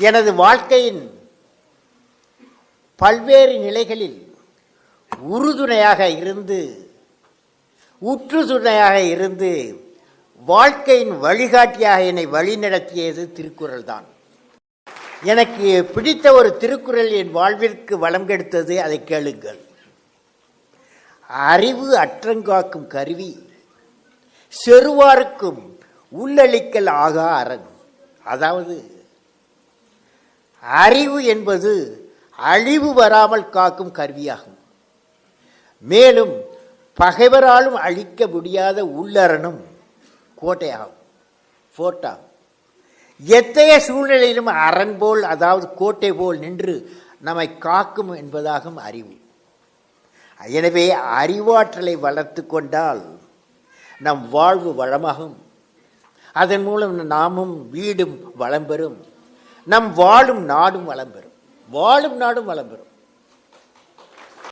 எனது வாழ்க்கையின் பல்வேறு நிலைகளில் உறுதுணையாக இருந்து உற்றுதுணையாக இருந்து வாழ்க்கையின் வழிகாட்டியாக என்னை வழிநடத்தியது திருக்குறள் தான். எனக்கு பிடித்த ஒரு திருக்குறள் என் வாழ்விற்கு வளம் கெடுத்தது. அதை கேளுங்கள். அறிவு அற்றங்காக்கும் கருவி, செருவாருக்கும் உள்ளளிக்கல் ஆகா அரண். அதாவது அறிவு என்பது அழிவு வராமல் காக்கும் கருவியாகும். மேலும் பகைவராலும் அழிக்க முடியாத உள்ளரணும் கோட்டையாகும், போர்ட்டாகும். எத்தகைய சூழ்நிலையிலும் அரண் போல், அதாவது கோட்டை போல் நின்று நம்மை காக்கும் என்பதாகும் அறிவு. எனவே அறிவாற்றலை வளர்த்து கொண்டால் நம் வாழ்வு வளமாகும். அதன் மூலம் நாமும் வீடும் வளம் பெறும், நம் வாழும் நாடும் வளம் பெறும். வாழும் நாடும் வளம் பெறும்.